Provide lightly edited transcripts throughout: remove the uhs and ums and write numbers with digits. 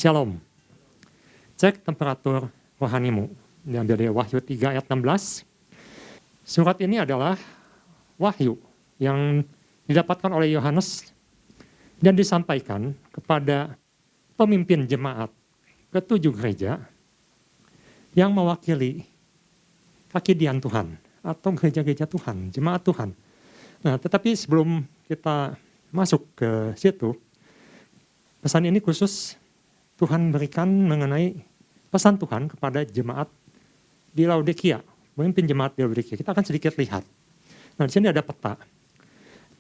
Shalom. Cek temperatur rohanimu. Diambil dari Wahyu 3 ayat 16. Surat ini adalah wahyu yang didapatkan oleh Yohanes dan disampaikan kepada pemimpin jemaat ke-7 gereja yang mewakili kakidian Tuhan atau gereja-gereja Tuhan, jemaat Tuhan. Nah, tetapi sebelum kita masuk ke situ, pesan ini khusus Tuhan berikan mengenai pesan Tuhan kepada jemaat di Laodikia, pemimpin jemaat di Laodikia. Kita akan sedikit lihat. Nah, di sini ada peta.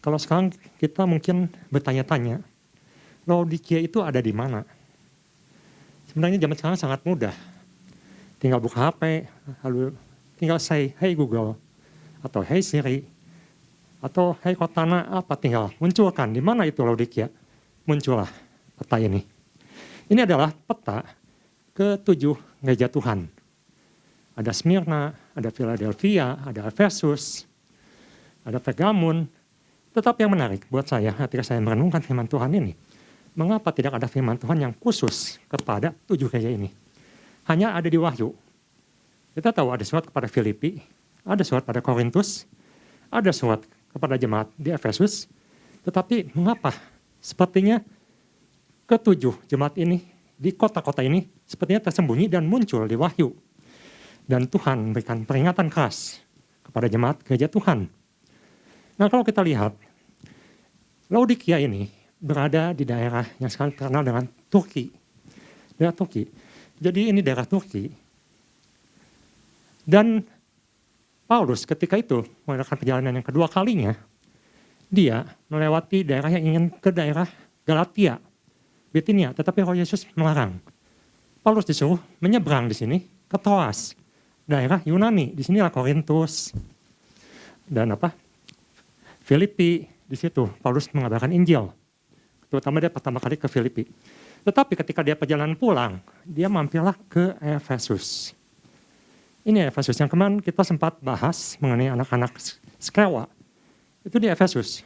Kalau sekarang kita mungkin bertanya-tanya, Laodikia itu ada di mana? Sebenarnya zaman sekarang sangat mudah. Tinggal buka HP, lalu tinggal say, hey Google, atau hey Siri, atau hey Cortana, apa tinggal munculkan. Di mana itu Laodikia? Muncullah peta ini. Ini adalah peta ke-7 gereja Tuhan. Ada Smyrna, ada Philadelphia, ada Efesus, ada Pergamun. Tetapi yang menarik buat saya ketika saya merenungkan firman Tuhan ini, mengapa tidak ada firman Tuhan yang khusus kepada 7 gereja ini? Hanya ada di Wahyu. Kita tahu ada surat kepada Filipi, ada surat pada Korintus, ada surat kepada jemaat di Efesus. Tetapi mengapa sepertinya ke-7 jemaat ini di kota-kota ini sepertinya tersembunyi dan muncul di Wahyu. Dan Tuhan berikan peringatan keras kepada jemaat gereja Tuhan. Nah, kalau kita lihat, Laodikia ini berada di daerah yang sekarang terkenal dengan Turki. Daerah Turki. Jadi ini daerah Turki. Dan Paulus ketika itu melakukan perjalanan yang kedua kalinya, dia melewati daerah yang ingin ke daerah Galatia, Bitinia, tetapi Roh Yesus melarang. Paulus disuruh menyeberang di sini ke Troas, daerah Yunani. Di sinilah Korintus dan Filipi. Di situ Paulus mengabarkan Injil. Terutama dia pertama kali ke Filipi. Tetapi ketika dia perjalanan pulang, dia mampirlah ke Efesus. Ini Efesus yang kemarin kita sempat bahas mengenai anak-anak Skewa. Itu di Efesus.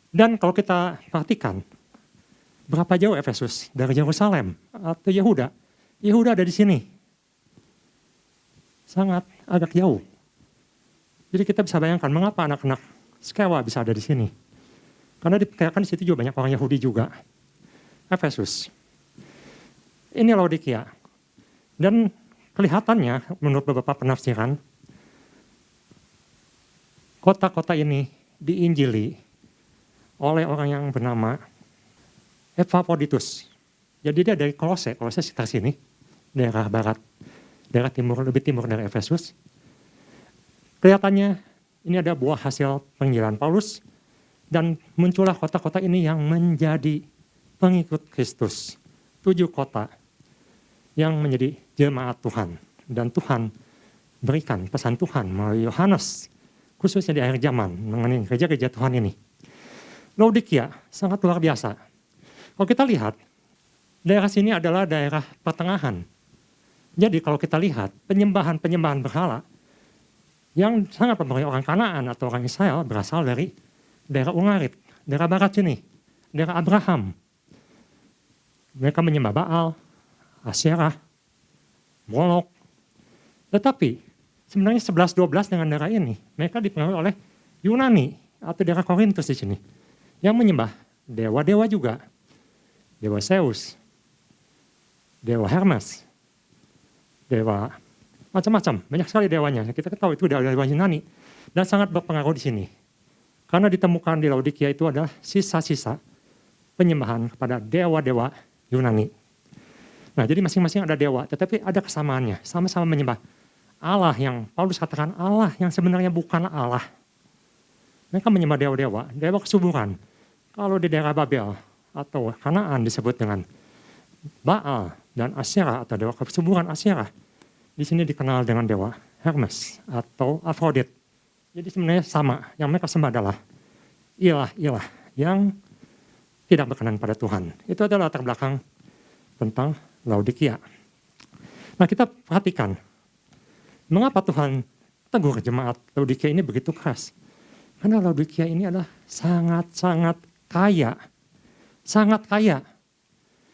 Dan kalau kita perhatikan, berapa jauh Efesus dari Yerusalem atau Yehuda? Yehuda ada di sini. Sangat agak jauh. Jadi kita bisa bayangkan mengapa anak-anak Skewa bisa ada di sini. Karena diperkirakan di situ juga banyak orang Yahudi juga. Efesus. Ini Laodikia. Dan kelihatannya menurut beberapa penafsiran, kota-kota ini diinjili oleh orang yang bernama Epaphroditus. Jadi dia dari Kolose sekitar sini, daerah barat, daerah timur, lebih timur dari Efesus. Kelihatannya ini ada buah hasil penginjilan Paulus, dan muncullah kota-kota ini yang menjadi pengikut Kristus. 7 kota yang menjadi jemaat Tuhan. Dan Tuhan berikan pesan Tuhan melalui Yohanes, khususnya di akhir zaman, mengenai gereja-gereja Tuhan ini. Laodikia sangat luar biasa. Kalau kita lihat, daerah sini adalah daerah pertengahan. Jadi kalau kita lihat penyembahan berhala yang sangat mempengaruhi orang Kanaan atau orang Israel berasal dari daerah Ungarit, daerah barat sini, daerah Abraham. Mereka menyembah Baal, Asyerah, Molok. Tetapi sebenarnya 11-12 dengan daerah ini, mereka dipengaruhi oleh Yunani atau daerah Korintus di sini, yang menyembah dewa-dewa juga. Dewa Zeus, dewa Hermes, dewa macam-macam, banyak sekali dewanya. Kita tahu itu dewa Yunani dan sangat berpengaruh di sini. Karena ditemukan di Laodikia itu adalah sisa-sisa penyembahan kepada dewa-dewa Yunani. Nah, jadi masing-masing ada dewa, tetapi ada kesamaannya, sama-sama menyembah Allah yang Paulus katakan Allah yang sebenarnya bukan Allah. Mereka menyembah dewa-dewa, dewa kesuburan. Kalau di daerah Babel atau Kanaan disebut dengan Baal dan Asyerah atau dewa kesuburan Asyerah. Di sini dikenal dengan dewa Hermes atau Afrodit. Jadi sebenarnya sama, yang mereka sembah adalah ilah-ilah yang tidak berkenan pada Tuhan. Itu adalah latar belakang tentang Laodikia. Nah, kita perhatikan, mengapa Tuhan tegur jemaat Laodikia ini begitu keras? Karena Laodikia ini adalah sangat-sangat kaya. Sangat kaya.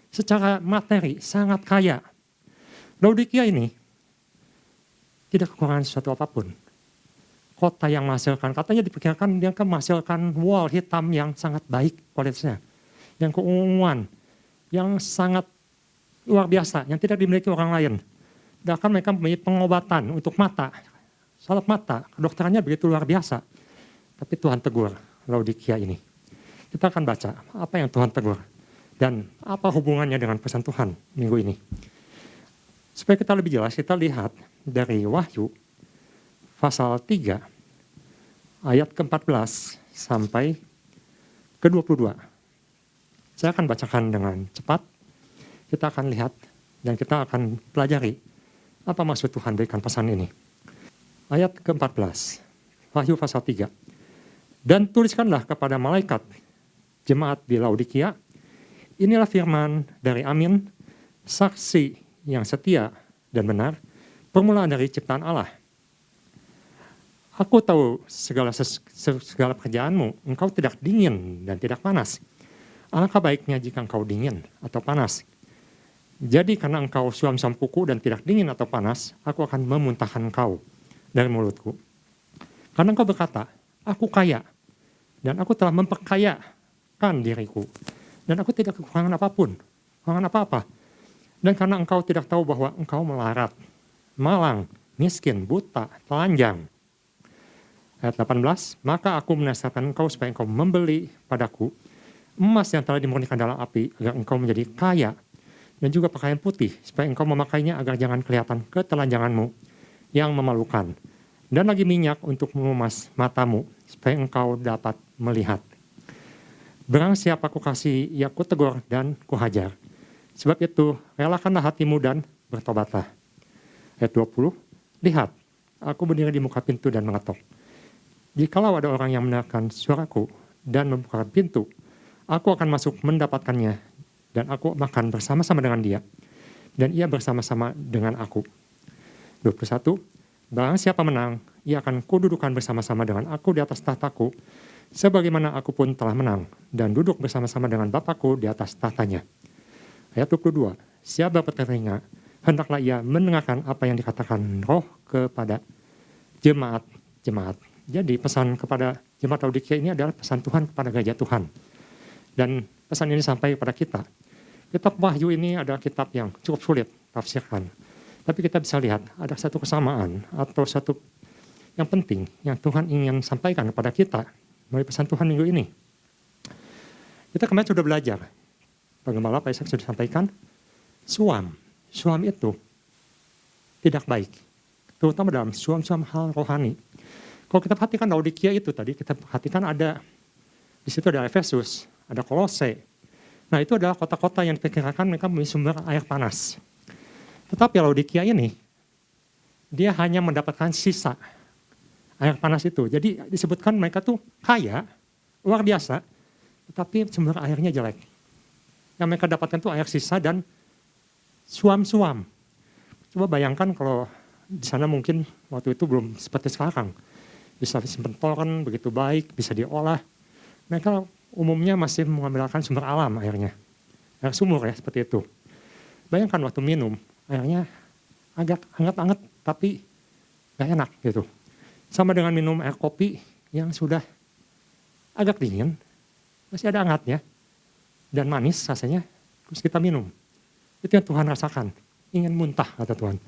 secara materi sangat kaya. Laodikia ini tidak kekurangan sesuatu apapun. Kota yang menghasilkan, katanya diperkirakan dia akan menghasilkan wall hitam yang sangat baik kualitasnya. Yang keunguan, yang sangat luar biasa, yang tidak dimiliki orang lain. Bahkan mereka mempunyai pengobatan untuk mata, salep mata, kedokterannya begitu luar biasa. Tapi Tuhan tegur Laodikia ini. Kita akan baca apa yang Tuhan tegur dan apa hubungannya dengan pesan Tuhan minggu ini. Supaya kita lebih jelas, kita lihat dari Wahyu pasal 3 ayat ke-14 sampai ke-22. Saya akan bacakan dengan cepat. Kita akan lihat dan kita akan pelajari apa maksud Tuhan berikan pesan ini. Ayat ke-14, Wahyu pasal 3. Dan tuliskanlah kepada malaikat jemaat di Laodikia, inilah firman dari Amin, saksi yang setia dan benar, permulaan dari ciptaan Allah. Aku tahu segala pekerjaanmu, engkau tidak dingin dan tidak panas. Alangkah baiknya jika engkau dingin atau panas. Jadi karena engkau suam-suam kuku dan tidak dingin atau panas, aku akan memuntahkan engkau dari mulutku. Karena engkau berkata, aku kaya, dan aku telah memperkayakan diriku. Dan aku tidak kekurangan apapun, kekurangan apa-apa. Dan karena engkau tidak tahu bahwa engkau melarat, malang, miskin, buta, telanjang. Ayat 18, maka aku menasihatkan engkau supaya engkau membeli padaku emas yang telah dimurnikan dalam api, agar engkau menjadi kaya, dan juga pakaian putih, supaya engkau memakainya agar jangan kelihatan ketelanjanganmu yang memalukan. Dan lagi minyak untuk mememas matamu, supaya engkau dapat melihat. Barang siapa ku kasih, ia ku tegur dan ku hajar. Sebab itu, relakanlah hatimu dan bertobatlah. Ayat 20, lihat, aku berdiri di muka pintu dan mengetok. Jikalau ada orang yang mendengarkan suaraku dan membuka pintu, aku akan masuk mendapatkannya, dan aku makan bersama-sama dengan dia, dan ia bersama-sama dengan aku. 21, barang siapa menang, ia akan kududukan bersama-sama dengan aku di atas tahtaku, sebagaimana aku pun telah menang, dan duduk bersama-sama dengan Bapakku di atas tahtanya. Ayat 22, siapa bertelinga, hendaklah ia mendengarkan apa yang dikatakan Roh kepada jemaat-jemaat. Jadi pesan kepada jemaat Laodikia ini adalah pesan Tuhan kepada gereja Tuhan. Dan pesan ini sampai kepada kita. Kitab Wahyu ini adalah kitab yang cukup sulit tafsirkan. Tapi kita bisa lihat ada satu kesamaan atau satu yang penting yang Tuhan ingin sampaikan kepada kita melalui pesan Tuhan minggu ini. Kita kemarin sudah belajar. Bagaimana Pak Ishak sudah sampaikan, suam itu tidak baik. Terutama dalam suam-suam hal rohani. Kalau kita perhatikan Laodikia itu tadi, kita perhatikan ada, di situ ada Efesus, ada Kolose. Nah itu adalah kota-kota yang diperkirakan mereka memiliki sumber air panas. Tetapi Laodikia ini, dia hanya mendapatkan sisa air panas itu. Jadi disebutkan mereka tuh kaya, luar biasa, tetapi sumber airnya jelek. Yang mereka dapatkan tuh air sisa dan suam-suam. Coba bayangkan kalau di sana mungkin waktu itu belum seperti sekarang. Bisa disimpan toren, begitu baik, bisa diolah. Mereka umumnya masih mengambilkan sumber alam airnya. Air sumur ya, seperti itu. Bayangkan waktu minum, airnya agak hangat-hangat, tapi gak enak gitu. Sama dengan minum air kopi yang sudah agak dingin, masih ada hangatnya, dan manis rasanya, terus kita minum. Itu yang Tuhan rasakan, ingin muntah kata Tuhan.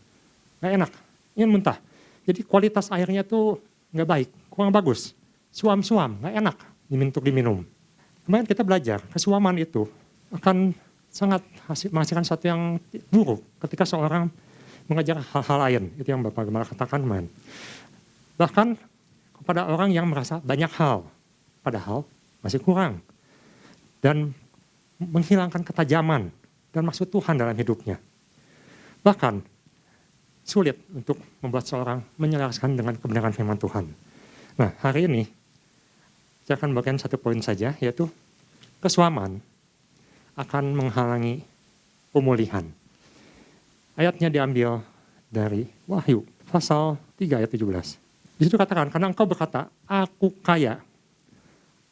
Gak enak, ingin muntah. Jadi kualitas airnya tuh nggak baik, kurang bagus, suam-suam, nggak enak untuk diminum. Kemarin kita belajar, kesuaman itu akan sangat menghasilkan sesuatu yang buruk ketika seorang mengajar hal-hal lain. Itu yang Bapak Gembala katakan kemarin. Bahkan kepada orang yang merasa banyak hal, padahal masih kurang. Dan menghilangkan ketajaman dan maksud Tuhan dalam hidupnya. Bahkan sulit untuk membuat seorang menyelaraskan dengan kebenaran firman Tuhan. Nah, hari ini saya akan bagikan satu poin saja, yaitu kesuaman akan menghalangi pemulihan. Ayatnya diambil dari Wahyu, pasal 3 ayat 17. Di situ katakan, karena engkau berkata, aku kaya,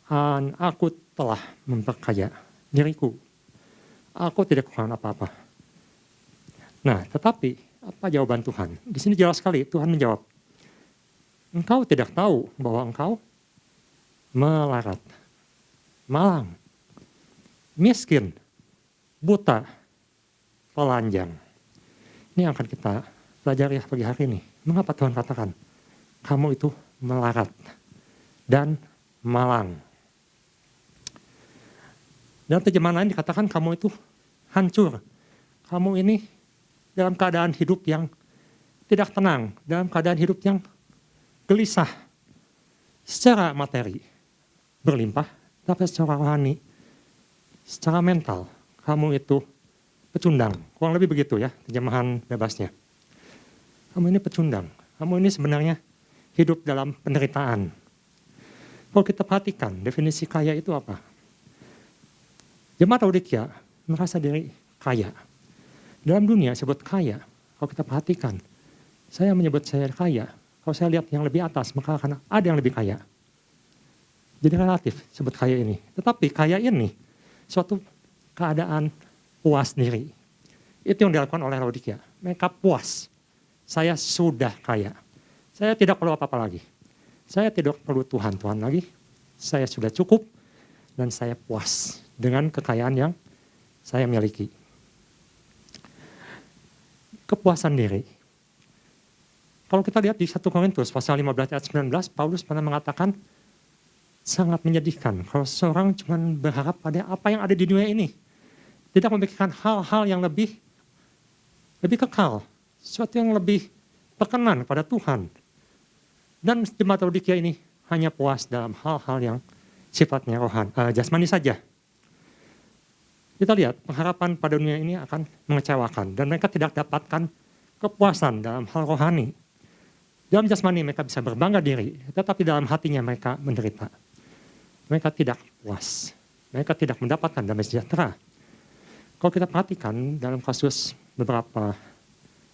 dan aku telah memperkaya diriku. Aku tidak kekurangan apa-apa. Nah, tetapi apa jawaban Tuhan? Di sini jelas sekali Tuhan menjawab, engkau tidak tahu bahwa engkau melarat, malang, miskin, buta, telanjang. Ini yang akan kita pelajari pagi hari ini. Mengapa Tuhan katakan, kamu itu melarat dan malang. Dan terjemahan lain dikatakan kamu itu hancur. Kamu ini dalam keadaan hidup yang tidak tenang, dalam keadaan hidup yang gelisah. Secara materi berlimpah, tapi secara rohani, secara mental, kamu itu pecundang. Kurang lebih begitu ya, terjemahan bebasnya. Kamu ini pecundang. Kamu ini sebenarnya hidup dalam penderitaan. Kalau kita perhatikan, definisi kaya itu apa? Jemaat Laodikia merasa diri kaya. Dalam dunia sebut kaya, kalau kita perhatikan, saya menyebut saya kaya. Kalau saya lihat yang lebih atas, maka akan ada yang lebih kaya. Jadi relatif sebut kaya ini. Tetapi kaya ini suatu keadaan puas diri. Itu yang dilakukan oleh Laodikia. Mereka puas. Saya sudah kaya. Saya tidak perlu apa-apa lagi. Saya tidak perlu Tuhan lagi. Saya sudah cukup dan saya puas dengan kekayaan yang saya miliki. Kepuasan diri. Kalau kita lihat di 1 Korintus pasal 15 ayat 19, Paulus pernah mengatakan sangat menyedihkan kalau seorang cuma berharap pada apa yang ada di dunia ini. Tidak memikirkan hal-hal yang lebih kekal. Sesuatu yang lebih berkenan pada Tuhan. Dan jemaat Laodikia ini hanya puas dalam hal-hal yang sifatnya jasmani saja. Kita lihat pengharapan pada dunia ini akan mengecewakan. Dan mereka tidak dapatkan kepuasan dalam hal rohani. Dalam jasmani mereka bisa berbangga diri. Tetapi dalam hatinya mereka menderita. Mereka tidak puas. Mereka tidak mendapatkan damai sejahtera. Kalau kita perhatikan dalam kasus beberapa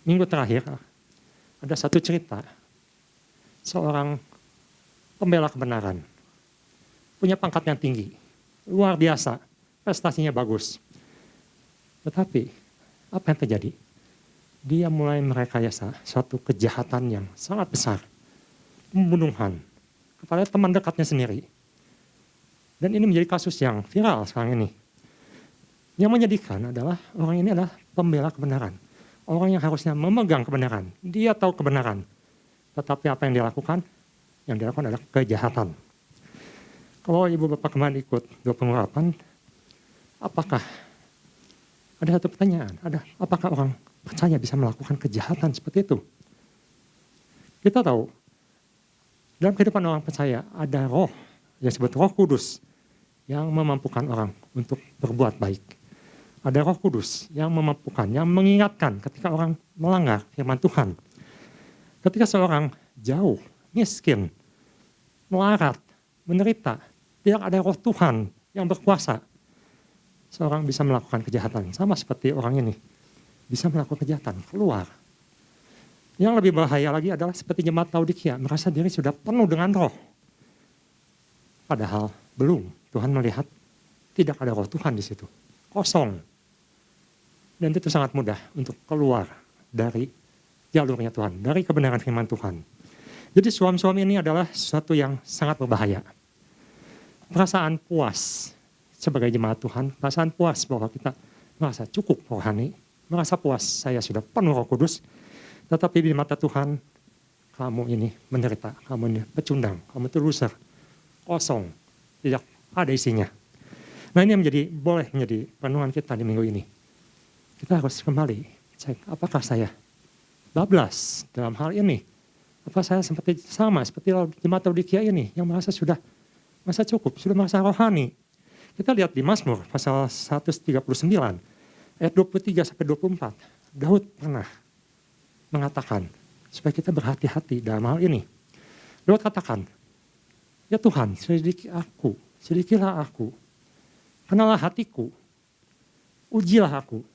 minggu terakhir, ada satu cerita. Seorang pembela kebenaran. Punya pangkat yang tinggi. Luar biasa. Prestasinya bagus. Tetapi, apa yang terjadi? Dia mulai merekayasa suatu kejahatan yang sangat besar. Pembunuhan kepada teman dekatnya sendiri. Dan ini menjadi kasus yang viral sekarang ini. Yang menyedihkan adalah orang ini adalah pembela kebenaran. Orang yang harusnya memegang kebenaran. Dia tahu kebenaran. Tetapi apa yang dia lakukan? Yang dia lakukan adalah kejahatan. Kalau ibu bapak kemarin ikut doa pengurapan, apakah ada satu pertanyaan? Apakah orang percaya bisa melakukan kejahatan seperti itu? Kita tahu, dalam kehidupan orang percaya ada roh yang disebut Roh Kudus yang memampukan orang untuk berbuat baik. Ada Roh Kudus yang memampukan, yang mengingatkan ketika orang melanggar firman Tuhan. Ketika seorang jauh, miskin, melarat, menderita, tidak ada roh Tuhan yang berkuasa, seorang bisa melakukan kejahatan. Sama seperti orang ini, bisa melakukan kejahatan, keluar. Yang lebih bahaya lagi adalah seperti jemaat Laodikia, merasa diri sudah penuh dengan roh. Padahal belum, Tuhan melihat tidak ada roh Tuhan di situ, kosong. Dan itu sangat mudah untuk keluar dari jalurnya Tuhan, dari kebenaran firman Tuhan. Jadi suami-suami ini adalah sesuatu yang sangat berbahaya. Perasaan puas sebagai jemaat Tuhan, perasaan puas bahwa kita merasa cukup rohani, merasa puas saya sudah penuh Roh Kudus, tetapi di mata Tuhan, kamu ini menderita, kamu ini pecundang, kamu itu loser, kosong, tidak ada isinya. Nah ini boleh menjadi renungan kita di minggu ini. Kita harus kembali cek apakah saya bablas dalam hal ini. Apa saya seperti jemaat Laodikia ini yang merasa cukup, sudah merasa rohani. Kita lihat di Mazmur pasal 139 ayat 23 sampai 24. Daud pernah mengatakan supaya kita berhati-hati dalam hal ini. Daud katakan, ya Tuhan, selidikilah aku, kenalah hatiku, ujilah aku,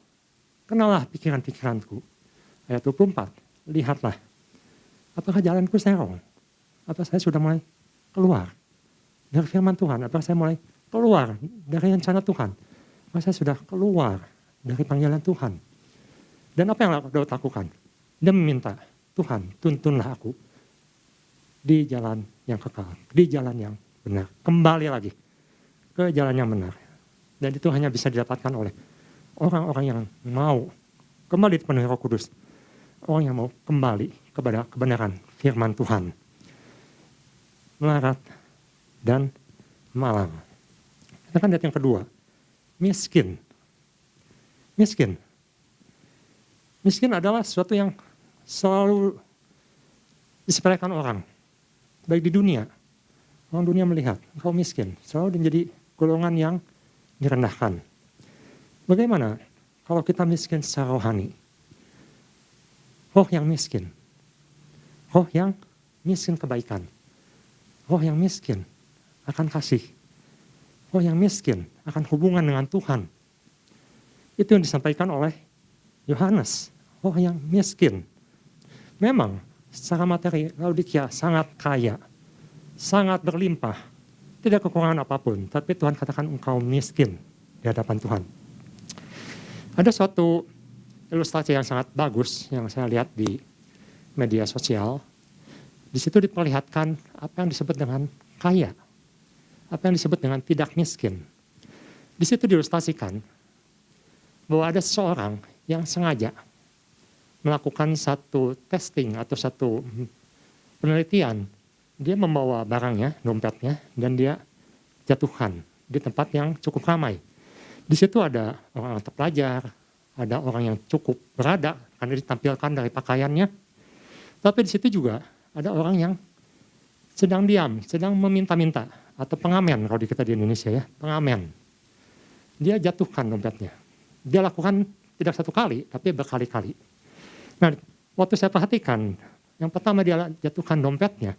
kenalah pikiran-pikiranku. Ayat 24, lihatlah, apakah jalanku serong? Apa saya sudah mulai keluar dari firman Tuhan? Apakah saya mulai keluar dari rencana Tuhan? Apakah saya sudah keluar dari panggilan Tuhan. Dan apa yang Daud lakukan? Dia meminta, Tuhan tuntunlah aku di jalan yang kekal, di jalan yang benar. Kembali lagi ke jalan yang benar. Dan itu hanya bisa didapatkan oleh orang-orang yang mau kembali dipenuhi Roh Kudus. Orang yang mau kembali kepada kebenaran firman Tuhan. Melarat dan malang. Kita kan lihat yang kedua, miskin. Miskin. Miskin adalah sesuatu yang selalu disepelekan orang. Baik di dunia, orang dunia melihat engkau miskin, selalu menjadi golongan yang direndahkan. Bagaimana kalau kita miskin secara rohani? Roh yang miskin. Roh yang miskin kebaikan. Roh yang miskin akan kasih. Roh yang miskin akan hubungan dengan Tuhan. Itu yang disampaikan oleh Yohanes. Roh yang miskin. Memang secara materi Laodikia sangat kaya. Sangat berlimpah. Tidak kekurangan apapun. Tapi Tuhan katakan engkau miskin di hadapan Tuhan. Ada suatu ilustrasi yang sangat bagus yang saya lihat di media sosial. Di situ diperlihatkan apa yang disebut dengan kaya. Apa yang disebut dengan tidak miskin. Di situ diilustrasikan bahwa ada seseorang yang sengaja melakukan satu testing atau satu penelitian. Dia membawa barangnya, dompetnya, dan dia jatuhkan di tempat yang cukup ramai. Di situ ada orang terpelajar, ada orang yang cukup berada karena ditampilkan dari pakaiannya. Tapi di situ juga ada orang yang sedang diam, sedang meminta-minta, atau pengamen kalau kita di Indonesia ya, pengamen. Dia jatuhkan dompetnya. Dia lakukan tidak satu kali, tapi berkali-kali. Nah, waktu saya perhatikan, yang pertama dia jatuhkan dompetnya,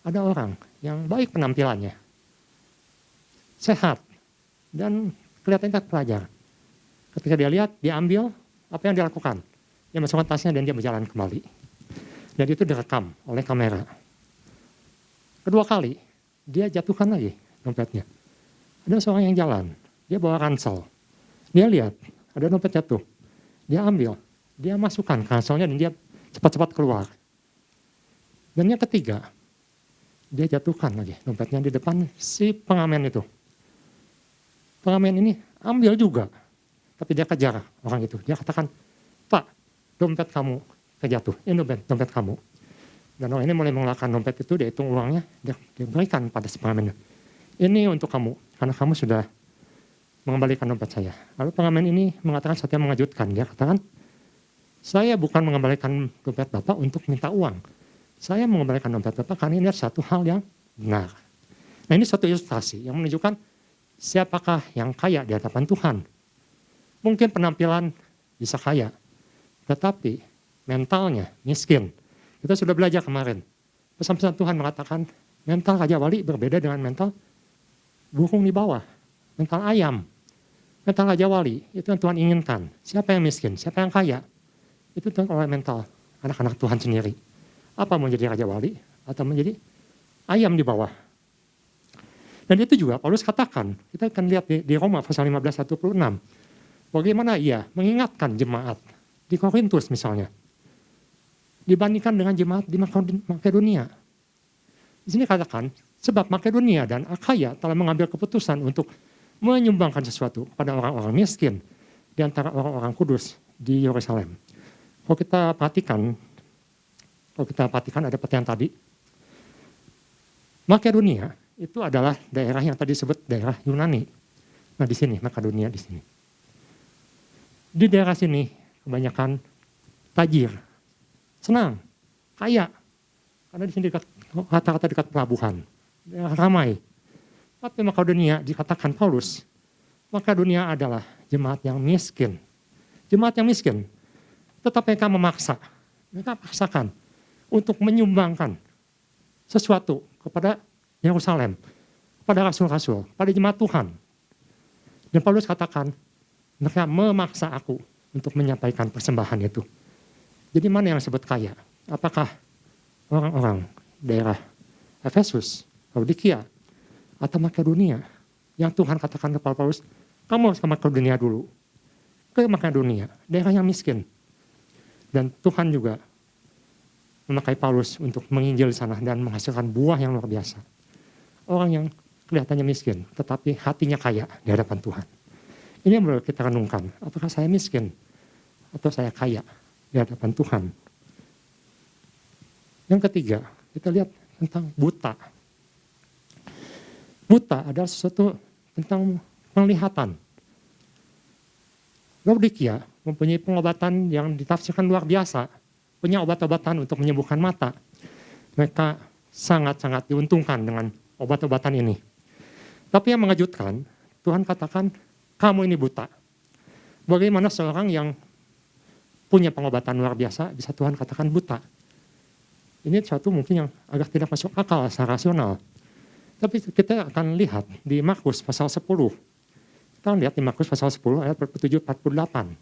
ada orang yang baik penampilannya, sehat, dan kelihatannya terpelajar. Ketika dia lihat, dia ambil, apa yang dia lakukan? Dia masukkan tasnya dan dia berjalan kembali. Dan itu direkam oleh kamera. Kedua kali, dia jatuhkan lagi dompetnya. Ada seorang yang jalan, dia bawa ransel. Dia lihat, ada dompet jatuh. Dia ambil, dia masukkan ke ranselnya dan dia cepat-cepat keluar. Dan yang ketiga, dia jatuhkan lagi dompetnya di depan si pengamen itu. Pengamen ini ambil juga, tapi dia kejar orang itu. Dia katakan, Pak, dompet kamu kejatuh, ini dompet kamu. Dan orang ini mulai mengeluarkan dompet itu, dia hitung uangnya, dia berikan pada si pengamennya. Ini untuk kamu, karena kamu sudah mengembalikan dompet saya. Lalu pengamen ini mengatakan sesuatu yang mengejutkan. Dia katakan, saya bukan mengembalikan dompet Bapak untuk minta uang. Saya mengembalikan dompet Bapak karena ini satu hal yang benar. Nah, ini suatu ilustrasi yang menunjukkan siapakah yang kaya di hadapan Tuhan. Mungkin penampilan bisa kaya, tetapi mentalnya miskin. Kita sudah belajar kemarin. Pesan-pesan Tuhan mengatakan mental Raja Wali berbeda dengan mental burung di bawah, mental ayam. Mental Raja Wali itu yang Tuhan inginkan. Siapa yang miskin, siapa yang kaya, itu Tuhan oleh mental anak-anak Tuhan sendiri. Apa menjadi Raja Wali atau menjadi ayam di bawah. Dan itu juga Paulus katakan, kita akan lihat di Roma pasal 15:16. Bagaimana ia mengingatkan jemaat di Korintus misalnya. Dibandingkan dengan jemaat di Makedonia. Di sini katakan, sebab Makedonia dan Akhaya telah mengambil keputusan untuk menyumbangkan sesuatu pada orang-orang miskin di antara orang-orang kudus di Yerusalem. Kalau kita perhatikan ada pertanyaan tadi, Makedonia itu adalah daerah yang tadi disebut daerah Yunani. Nah di sini, Makedonia di sini. Di daerah sini kebanyakan tajir, senang, kaya. Karena di sini rata-rata dekat pelabuhan, daerah ramai. Tapi Makedonia dikatakan Paulus, Makedonia adalah jemaat yang miskin. Jemaat yang miskin, tetapi mereka paksakan untuk menyumbangkan sesuatu kepada Yerusalem, kepada rasul-rasul, pada jemaat Tuhan. Dan Paulus katakan, mereka memaksa aku untuk menyampaikan persembahan itu. Jadi mana yang disebut kaya? Apakah orang-orang daerah Efesus, Laodikia, atau Makedonia yang Tuhan katakan kepada Paulus, kamu harus ke Makedonia dulu. ke Makedonia, daerah yang miskin. Dan Tuhan juga memakai Paulus untuk menginjil di sana dan menghasilkan buah yang luar biasa. Orang yang kelihatannya miskin, tetapi hatinya kaya di hadapan Tuhan. Ini yang perlu kita renungkan. Apakah saya miskin atau saya kaya di hadapan Tuhan? Yang ketiga, kita lihat tentang buta. Buta adalah sesuatu tentang penglihatan. Laodikia mempunyai pengobatan yang ditafsirkan luar biasa. Punya obat-obatan untuk menyembuhkan mata. Mereka sangat-sangat diuntungkan dengan obat-obatan ini. Tapi yang mengejutkan, Tuhan katakan, kamu ini buta. Bagaimana seorang yang punya pengobatan luar biasa bisa Tuhan katakan buta? Ini suatu mungkin yang agak tidak masuk akal secara rasional. Tapi kita akan lihat di Markus pasal 10. Kita lihat di Markus pasal 10 ayat 47-48.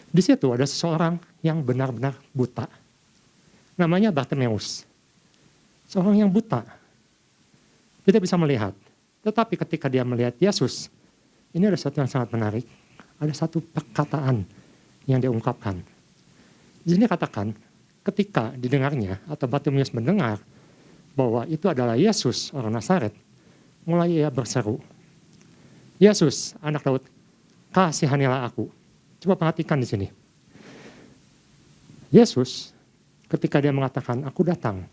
Di situ ada seseorang yang benar-benar buta. Namanya Bartimeus. Seorang yang buta. Tidak bisa melihat. Tetapi ketika dia melihat Yesus, ini ada sesuatu yang sangat menarik. Ada satu perkataan yang dia ungkapkan. Di sini katakan, ketika didengarnya atau Bartimeus mendengar bahwa itu adalah Yesus orang Nazaret, mulai ia berseru, Yesus, anak Daud, kasihanilah aku. Coba perhatikan di sini. Yesus, ketika dia mengatakan, aku datang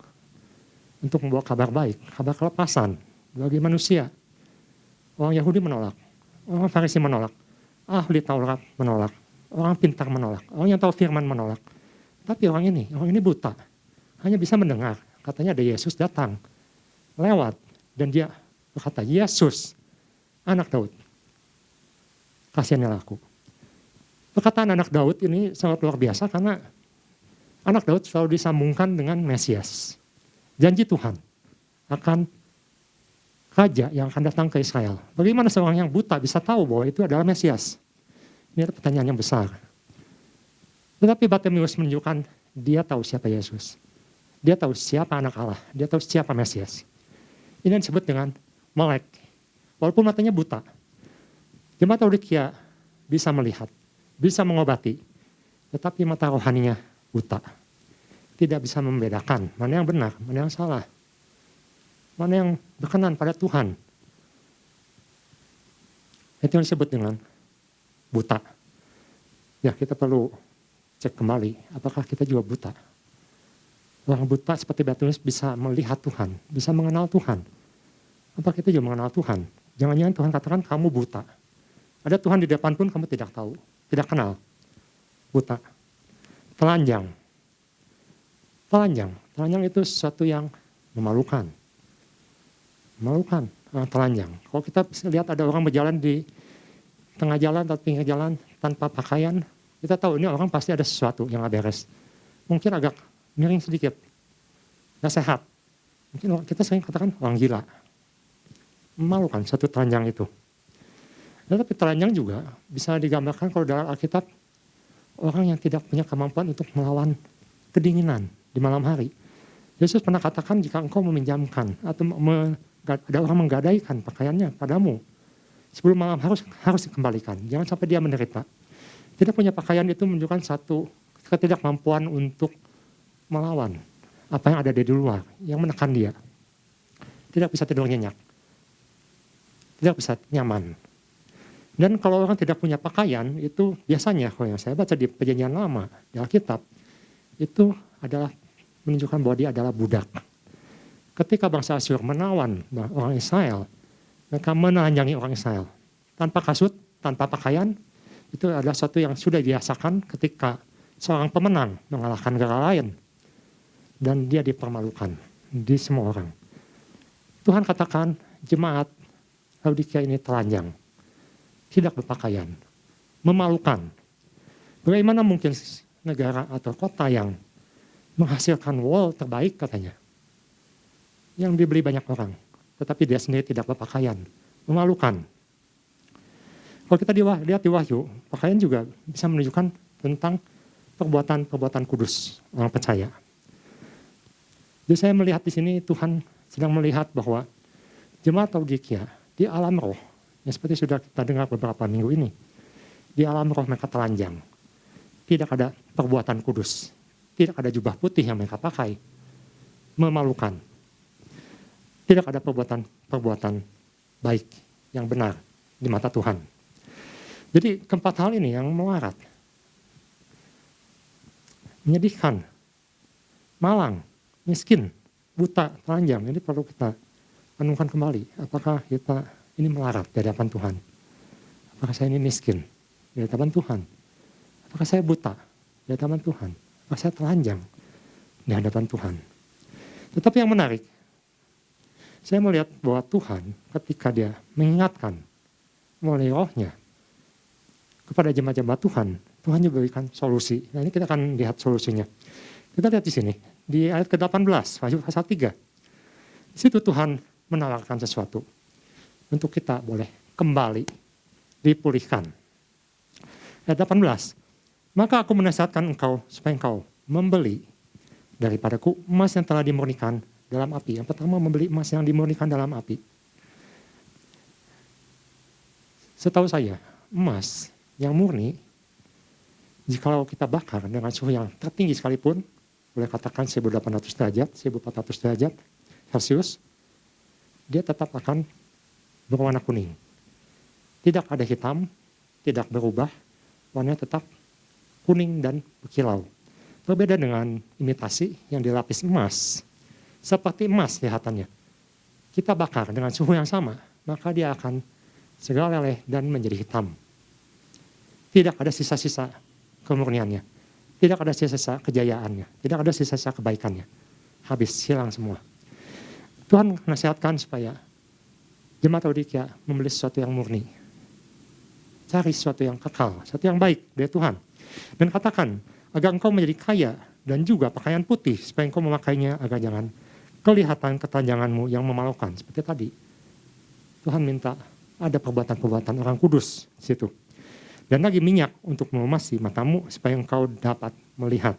untuk membawa kabar baik, kabar kelepasan bagi manusia. Orang Yahudi menolak, orang Farisi menolak, ahli Taurat menolak, orang pintar menolak, orang yang tahu firman menolak. Tapi orang ini buta, hanya bisa mendengar. Katanya ada Yesus datang, lewat, dan dia berkata, Yesus, anak Daud, kasihanilah aku. Perkataan anak Daud ini sangat luar biasa karena anak Daud selalu disambungkan dengan Mesias. Janji Tuhan akan raja yang akan datang ke Israel. Bagaimana seorang yang buta bisa tahu bahwa itu adalah Mesias? Ini adalah pertanyaan yang besar. Tetapi Bartimeus menunjukkan dia tahu siapa Yesus. Dia tahu siapa anak Allah. Dia tahu siapa Mesias. Ini yang disebut dengan melek. Walaupun matanya buta. Jemaat Laodikia bisa melihat, bisa mengobati. Tetapi mata rohaninya buta. Tidak bisa membedakan mana yang benar, mana yang salah. Mana yang berkenan pada Tuhan. Itu yang disebut dengan buta. Ya, kita perlu cek kembali, apakah kita juga buta? Orang buta seperti Bartimeus bisa melihat Tuhan, bisa mengenal Tuhan. Apa kita juga mengenal Tuhan? Jangan-jangan Tuhan katakan kamu buta. Ada Tuhan di depan pun kamu tidak tahu, tidak kenal. Buta. Telanjang. Telanjang itu sesuatu yang memalukan. Memalukan, orang telanjang. Kalau kita bisa lihat ada orang berjalan di tengah jalan atau pinggir jalan tanpa pakaian, kita tahu ini orang pasti ada sesuatu yang gak beres. Mungkin agak miring sedikit, gak sehat. Mungkin kita sering katakan orang gila. Memalukan satu telanjang itu. Tetapi telanjang juga bisa digambarkan kalau dalam Alkitab, orang yang tidak punya kemampuan untuk melawan kedinginan di malam hari. Yesus pernah katakan jika engkau meminjamkan atau ada orang menggadaikan pakaiannya padamu, sebelum malam harus dikembalikan. Jangan sampai dia menderita. Tidak punya pakaian itu menunjukkan satu ketidakmampuan untuk melawan apa yang ada di luar, yang menekan dia. Tidak bisa tidur nyenyak. Tidak bisa nyaman. Dan kalau orang tidak punya pakaian, itu biasanya, kalau yang saya baca di Perjanjian Lama, di Alkitab, itu adalah menunjukkan bahwa dia adalah budak. Ketika bangsa Asyur menawan orang Israel, mereka menelanjangi orang Israel. Tanpa kasut, tanpa pakaian, itu adalah sesuatu yang sudah dibiasakan ketika seorang pemenang mengalahkan negara lain. Dan dia dipermalukan di semua orang. Tuhan katakan jemaat Laodikia ini telanjang, tidak berpakaian, memalukan. Bagaimana mungkin negara atau kota yang menghasilkan wall terbaik katanya, yang dibeli banyak orang, tetapi dia sendiri tidak berpakaian, memalukan. Kalau kita lihat di Wahyu, pakaian juga bisa menunjukkan tentang perbuatan-perbuatan kudus orang percaya. Jadi saya melihat di sini Tuhan sedang melihat bahwa jemaat Laodikia di alam roh, yang seperti sudah kita dengar beberapa minggu ini, Di alam roh mereka telanjang. Tidak ada perbuatan kudus. Tidak ada jubah putih yang mereka pakai. Memalukan. Tidak ada perbuatan baik yang benar di mata Tuhan. Jadi keempat hal ini yang melarat. Menyedihkan, malang, miskin, buta, telanjang. Ini perlu kita renungkan kembali. Apakah kita ini melarat di hadapan Tuhan? Apakah saya ini miskin di hadapan Tuhan? Apakah saya buta di hadapan Tuhan? Apakah saya telanjang di hadapan Tuhan? Tetapi yang menarik, saya melihat bahwa Tuhan ketika dia mengingatkan melalui rohnya kepada jemaat-jemaat Tuhan, Tuhan juga berikan solusi. Nah ini kita akan lihat solusinya. Kita lihat di sini, di ayat ke-18, pasal 3. Di situ Tuhan menawarkan sesuatu untuk kita boleh kembali dipulihkan. Ayat 18, maka aku menasihatkan engkau supaya engkau membeli daripadaku emas yang telah dimurnikan dalam api. Yang pertama, membeli emas yang dimurnikan dalam api. Setahu saya, emas yang murni, jikalau kita bakar dengan suhu yang tertinggi sekalipun, boleh katakan 1800 derajat, 1400 derajat Celcius, dia tetap akan berwarna kuning. Tidak ada hitam, tidak berubah, warnanya tetap kuning dan berkilau. Berbeda dengan imitasi yang dilapis emas. Seperti emas lihatannya. Kita bakar dengan suhu yang sama, maka dia akan segera leleh dan menjadi hitam. Tidak ada sisa-sisa kemurniannya. Tidak ada sisa-sisa kejayaannya. Tidak ada sisa-sisa kebaikannya. Habis, hilang semua. Tuhan menasihatkan supaya jemaat Laodikia membeli sesuatu yang murni. Cari sesuatu yang kekal, sesuatu yang baik dari Tuhan. Dan katakan, agar engkau menjadi kaya dan juga pakaian putih, supaya engkau memakainya agar jangan kelihatan ketelanjanganmu yang memalukan. Seperti tadi, Tuhan minta ada perbuatan-perbuatan orang kudus di situ. Dan lagi minyak untuk memasi matamu, supaya engkau dapat melihat.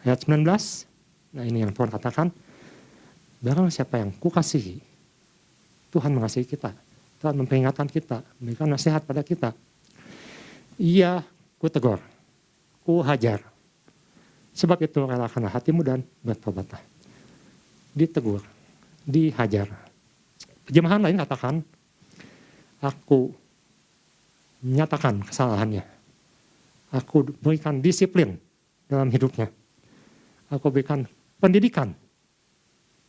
Ayat 19, nah ini yang Tuhan katakan, barang siapa yang kukasihi, Tuhan mengasihi kita. Tuhan memperingatkan kita, memberikan nasihat pada kita. Ia kutegur, kuhajar. Sebab itu relakanlah hatimu dan bertobatlah. Ditegur, dihajar. Terjemahan lain katakan, aku menyatakan kesalahannya. Aku berikan disiplin dalam hidupnya. Aku berikan pendidikan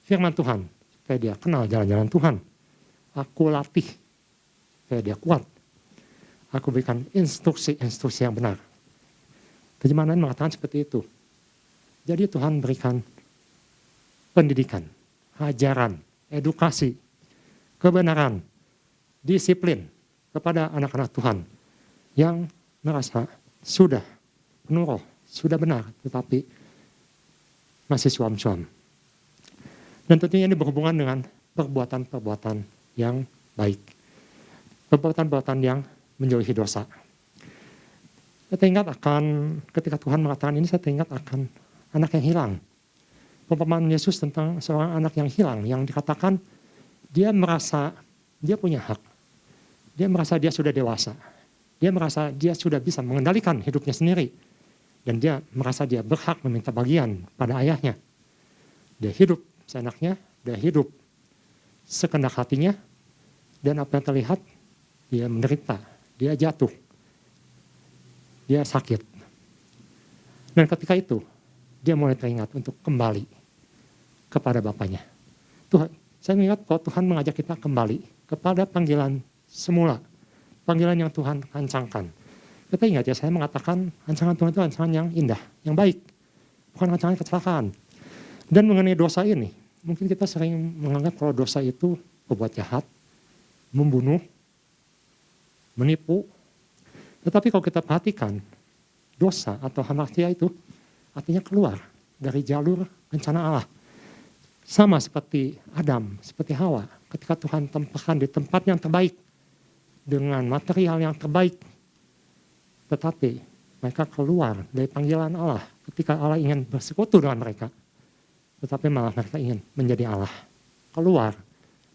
firman Tuhan, supaya dia kenal jalan-jalan Tuhan. Aku latih, supaya dia kuat. Aku berikan instruksi-instruksi yang benar. Terjemahan lain mengatakan seperti itu. Jadi Tuhan berikan pendidikan, ajaran, edukasi, kebenaran, disiplin kepada anak-anak Tuhan yang merasa sudah penuh roh, sudah benar, tetapi masih suam-suam. Dan tentunya ini berhubungan dengan perbuatan-perbuatan yang baik. Perbuatan-perbuatan yang menjauhi dosa. Saya teringat akan, ketika Tuhan mengatakan ini, saya teringat akan anak yang hilang. Perumpamaan Yesus tentang seorang anak yang hilang, yang dikatakan dia merasa dia punya hak. Dia merasa dia sudah dewasa. Dia merasa dia sudah bisa mengendalikan hidupnya sendiri. Dan dia merasa dia berhak meminta bagian pada ayahnya. Dia hidup seenaknya, dia hidup sekendak hatinya, dan apa yang terlihat, dia menderita, dia jatuh, dia sakit. Dan ketika itu, dia mulai teringat untuk kembali kepada Bapaknya. Tuhan, saya mengingat bahwa Tuhan mengajak kita kembali kepada panggilan semula, panggilan yang Tuhan rancangkan. Kita ingat ya, saya mengatakan rancangan Tuhan itu rancangan yang indah, yang baik, bukan rancangan kecelakaan. Dan mengenai dosa ini, mungkin kita sering menganggap kalau dosa itu berbuat jahat, membunuh, menipu. Tetapi kalau kita perhatikan, dosa atau hamartia itu artinya keluar dari jalur rencana Allah. Sama seperti Adam, seperti Hawa, ketika Tuhan tempatkan di tempat yang terbaik, dengan material yang terbaik, tetapi mereka keluar dari panggilan Allah ketika Allah ingin bersekutu dengan mereka. Tetapi malah mereka ingin menjadi Allah. Keluar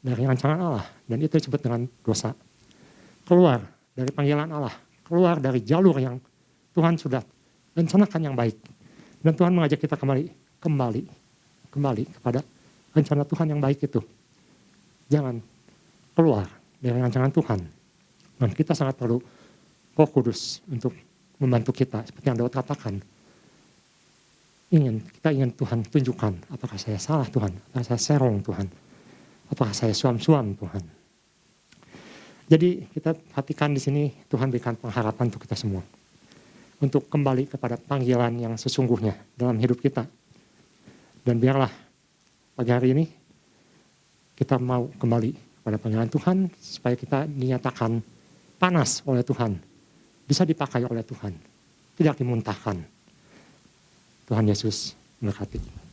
dari rancangan Allah. Dan itu disebut dengan dosa. Keluar dari panggilan Allah. keluar dari jalur yang Tuhan sudah rencanakan yang baik. Dan Tuhan mengajak kita kembali kepada rencana Tuhan yang baik itu. Jangan keluar dari rancangan Tuhan. Dan kita sangat perlu Roh Kudus untuk membantu kita. Seperti yang Daud katakan. Kita ingin Tuhan tunjukkan. Apakah saya salah Tuhan? Apakah saya serong Tuhan? Apakah saya suam-suam Tuhan? Jadi kita perhatikan di sini Tuhan berikan pengharapan untuk kita semua. Untuk kembali kepada panggilan yang sesungguhnya dalam hidup kita. Dan biarlah pagi hari ini kita mau kembali pada panggilan Tuhan supaya kita dinyatakan panas oleh Tuhan. Bisa dipakai oleh Tuhan. Tidak dimuntahkan. Tuhan Yesus memberkati.